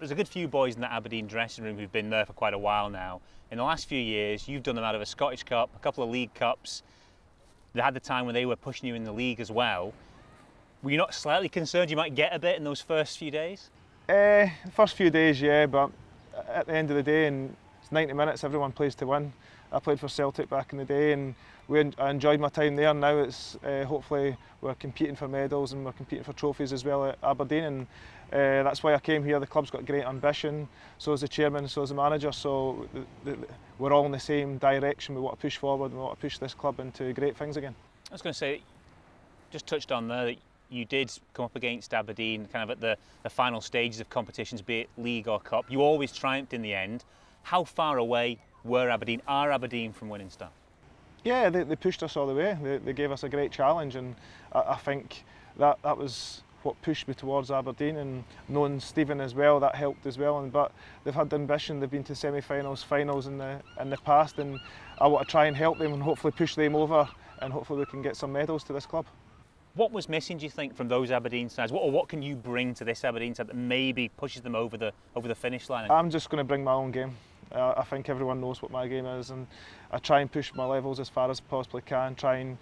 There's a good few boys in the Aberdeen dressing room who've been there for quite a while now. In the last few years, you've done them out of a Scottish Cup, a couple of League Cups. They had the time when they were pushing you in the league as well. Were you not slightly concerned you might get a bit in those first few days? The first few days, yeah, but at the end of the day, and it's 90 minutes, everyone plays to win. I played for Celtic back in the day, and I enjoyed my time there. Now it's hopefully we're competing for medals and we're competing for trophies as well at Aberdeen, and that's why I came here. The club's got great ambition, so is the chairman, so is the manager, so we're all in the same direction. We want to push forward and we want to push this club into great things again. I was going to say, just touched on there that you did come up against Aberdeen kind of at the final stages of competitions, be it League or Cup. You always triumphed in the end. How far away are Aberdeen from winning stuff? Yeah, they pushed us all the way. They gave us a great challenge, and I think that was what pushed me towards Aberdeen, and knowing Stephen as well, that helped as well. But they've had the ambition, they've been to semi-finals, finals in the past, and I want to try and help them and hopefully push them over, and hopefully we can get some medals to this club. What was missing, do you think, from those Aberdeen sides? What can you bring to this Aberdeen side that maybe pushes them over the finish line? I'm just going to bring my own game. I think everyone knows what my game is, and I try and push my levels as far as I possibly can, try and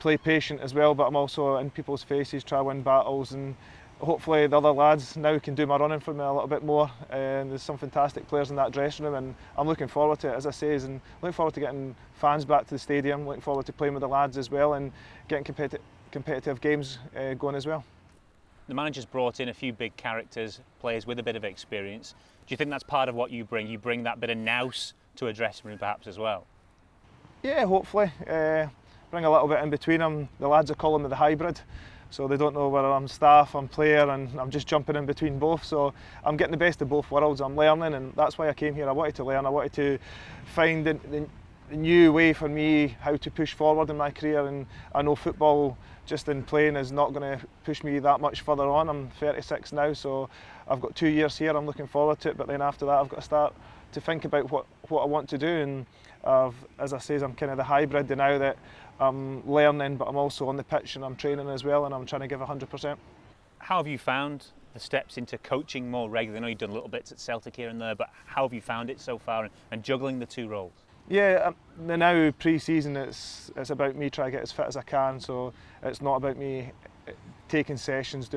play patient as well, but I'm also in people's faces, try to win battles, and hopefully the other lads now can do my running for me a little bit more. And there's some fantastic players in that dressing room, and I'm looking forward to it, as I say, and looking forward to getting fans back to the stadium, looking forward to playing with the lads as well, and getting competitive games going as well. The manager's brought in a few big characters, players with a bit of experience. Do you think that's part of what you bring? You bring that bit of nous to a dressing room perhaps as well? Yeah, hopefully. Bring a little bit in between them. The lads are calling me the hybrid, so they don't know whether I'm staff, I'm player, and I'm just jumping in between both. So I'm getting the best of both worlds. I'm learning, and that's why I came here. I wanted to learn. I wanted to find the new way for me how to push forward in my career, and I know football just in playing is not going to push me that much further on. I'm 36 now, so I've got 2 years here. I'm looking forward to it, but then after that I've got to start to think about what I want to do, and as I say, I'm kind of the hybrid now that I'm learning, but I'm also on the pitch and I'm training as well, and I'm trying to give 100%. How have you found the steps into coaching more regularly? I know you've done little bits at Celtic here and there, but how have you found it so far, and juggling the two roles? Yeah, now pre-season it's about me trying to get as fit as I can, so it's not about me taking sessions,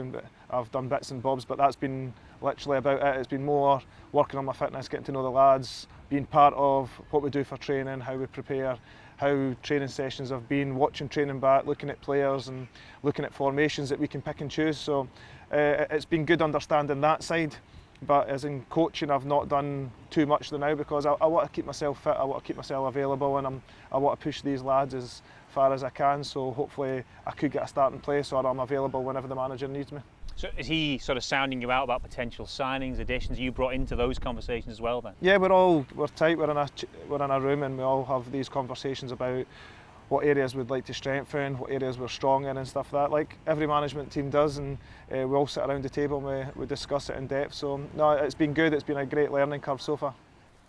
I've done bits and bobs, but that's been literally about it. It's been more working on my fitness, getting to know the lads, being part of what we do for training, how we prepare, how training sessions have been, watching training back, looking at players and looking at formations that we can pick and choose. So it's been good understanding that side. But as in coaching, I've not done too much now, because I want to keep myself fit, I want to keep myself available, and I want to push these lads as far as I can, so hopefully I could get a starting place, or I'm available whenever the manager needs me. So is he sort of sounding you out about potential signings, additions? Are you brought into those conversations as well then? Yeah, we're tight, we're in a room, and we all have these conversations about what areas we'd like to strengthen, what areas we're strong in and stuff like that, like every management team does, and we all sit around the table and we discuss it in depth. So no, it's been good, it's been a great learning curve so far.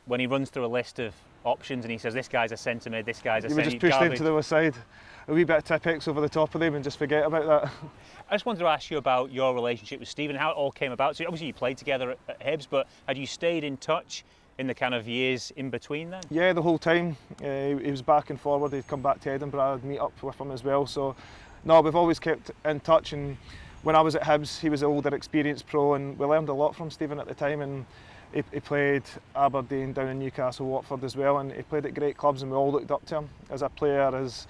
When he runs through a list of options and he says this guy's a centre mid, this guy's a centre, we just push them to the side, a wee bit of Tipex over the top of them and just forget about that. I just wanted to ask you about your relationship with Stephen, how it all came about. So obviously you played together at Hibs, but had you stayed in touch in the kind of years in between then? Yeah, the whole time. He was back and forward. He'd come back to Edinburgh, I'd meet up with him as well. So no, we've always kept in touch, and when I was at Hibs, he was an older, experienced pro, and we learned a lot from Stephen at the time, and he played Aberdeen, down in Newcastle, Watford as well, and he played at great clubs, and we all looked up to him as a player, as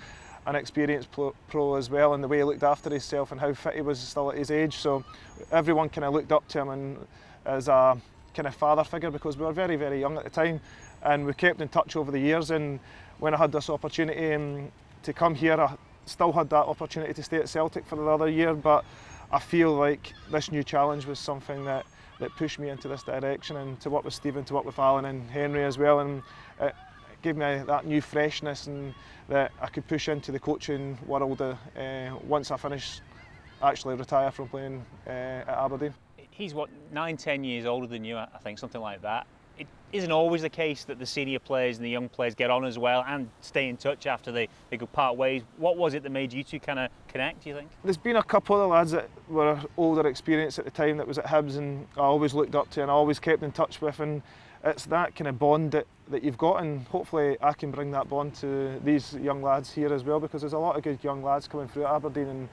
an experienced pro as well, and the way he looked after himself and how fit he was still at his age. So everyone kind of looked up to him, and as a kind of father figure, because we were very, very young at the time, and we kept in touch over the years. And when I had this opportunity to come here, I still had that opportunity to stay at Celtic for another year, but I feel like this new challenge was something that pushed me into this direction, and to work with Stephen, to work with Alan and Henry as well, and it gave me that new freshness, and that I could push into the coaching world once I actually retire from playing at Aberdeen. He's what, 9-10 years older than you, I think, something like that. it isn't always the case that the senior players and the young players get on as well and stay in touch after they go part ways. What was it that made you two kind of connect, do you think? There's been a couple of lads that were older experience at the time that was at Hibs and I always looked up to and I always kept in touch with, and it's that kind of bond that you've got, and hopefully I can bring that bond to these young lads here as well, because there's a lot of good young lads coming through at Aberdeen,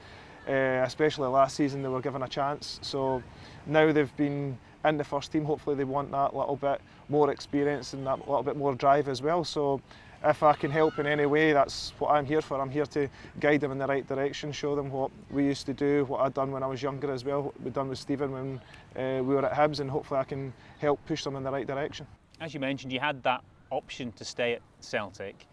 and especially last season they were given a chance. So now they've been in the first team, hopefully they want that little bit more experience and that little bit more drive as well. So if I can help in any way, that's what I'm here for. I'm here to guide them in the right direction, show them what we used to do, what I'd done when I was younger as well, what we'd done with Stephen when we were at Hibs, and hopefully I can help push them in the right direction. As you mentioned, you had that option to stay at Celtic.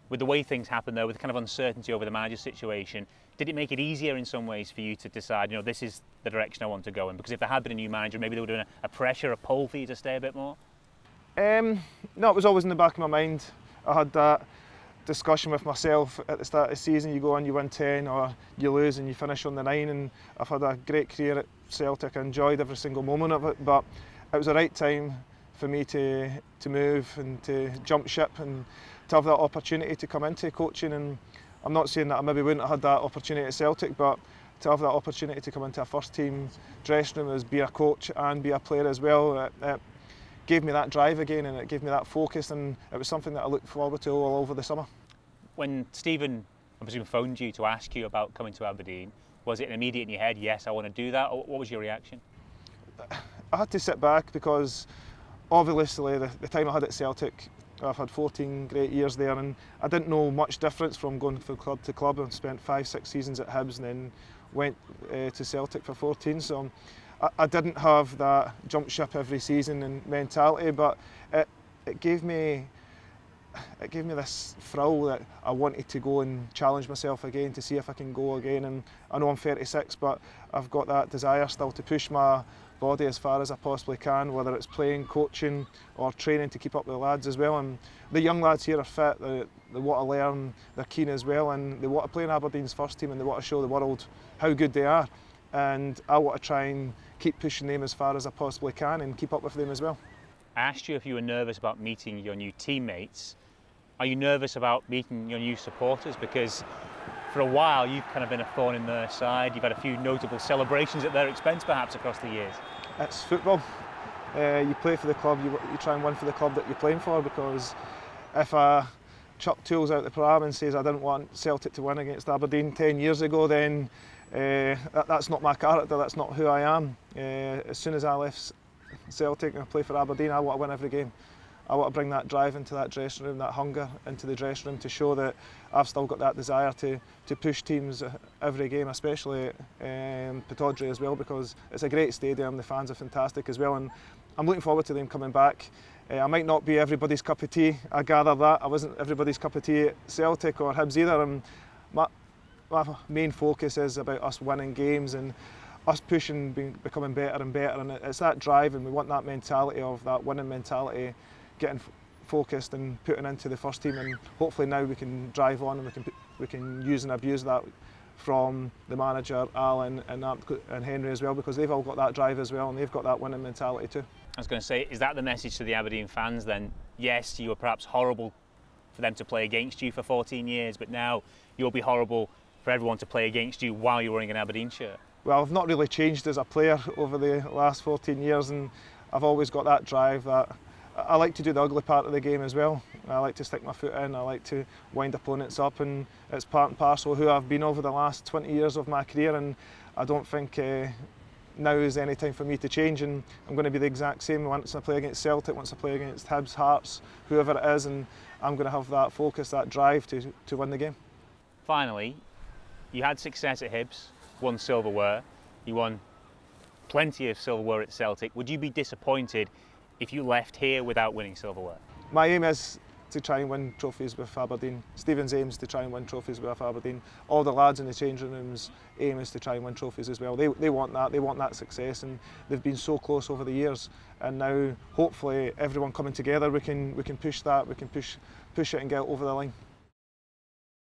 With the way things happened though, with the kind of uncertainty over the manager situation, did it make it easier in some ways for you to decide, you know, this is the direction I want to go in? Because if there had been a new manager, maybe there would have been a pressure, a pull for you to stay a bit more? No, it was always in the back of my mind. I had that discussion with myself at the start of the season. You go on, you win 10, or you lose and you finish on the 9, and I've had a great career at Celtic. I enjoyed every single moment of it, but it was the right time for me to move and to jump ship and to have that opportunity to come into coaching. And I'm not saying that I maybe wouldn't have had that opportunity at Celtic, but to have that opportunity to come into a first team dressing room as be a coach and be a player as well, it gave me that drive again, and it gave me that focus, and it was something that I looked forward to all over the summer. When Stephen, I presume, phoned you to ask you about coming to Aberdeen, was it immediate in your head, yes, I want to do that, or what was your reaction? I had to sit back because obviously the time I had at Celtic, I've had 14 great years there, and I didn't know much difference from going from club to club. I've spent 5-6 seasons at Hibs and then went to Celtic for 14, so I didn't have that jump ship every season and mentality, but it gave me this thrill that I wanted to go and challenge myself again to see if I can go again. And I know I'm 36, but I've got that desire still to push my body as far as I possibly can, whether it's playing, coaching or training to keep up with the lads as well. And the young lads here are fit, they want to learn, they're keen as well, and they want to play in Aberdeen's first team and they want to show the world how good they are. And I want to try and keep pushing them as far as I possibly can and keep up with them as well. I asked you if you were nervous about meeting your new teammates. Are you nervous about meeting your new supporters? Because for a while you've kind of been a thorn in their side. You've had a few notable celebrations at their expense perhaps across the years. It's football. You play for the club, you try and win for the club that you're playing for, because if I chuck tools out the pram and says I didn't want Celtic to win against Aberdeen 10 years ago, then that's not my character, that's not who I am. As soon as I left Celtic and I play for Aberdeen, I want to win every game. I want to bring that drive into that dressing room, that hunger into the dressing room, to show that I've still got that desire to push teams every game, especially Pittodrie as well, because it's a great stadium, the fans are fantastic as well, and I'm looking forward to them coming back. I might not be everybody's cup of tea, I gather that. I wasn't everybody's cup of tea at Celtic or Hibs either, and my main focus is about us winning games and us pushing, becoming better and better, and it's that drive, and we want that mentality of that winning mentality, getting focused and putting into the first team, and hopefully now we can drive on and we can use and abuse that from the manager, Alan and Henry as well, because they've all got that drive as well and they've got that winning mentality too. I was going to say, is that the message to the Aberdeen fans then? Yes, you were perhaps horrible for them to play against you for 14 years, but now you'll be horrible for everyone to play against you while you're wearing an Aberdeen shirt. Well, I've not really changed as a player over the last 14 years, and I've always got that drive that I like to do the ugly part of the game as well. I like to stick my foot in, I like to wind opponents up, and it's part and parcel of who I've been over the last 20 years of my career, and I don't think now is any time for me to change, and I'm going to be the exact same once I play against Celtic, once I play against Hibs, Hearts, whoever it is, and I'm going to have that focus, that drive to win the game. Finally, you had success at Hibs, won silverware, you won plenty of silverware at Celtic. Would you be disappointed if you left here without winning silverware? My aim is to try and win trophies with Aberdeen. Stephen's aim is to try and win trophies with Aberdeen. All the lads in the changing rooms' aim is to try and win trophies as well. They want that success, and they've been so close over the years. And now, hopefully, everyone coming together, we can push that, we can push it and get it over the line.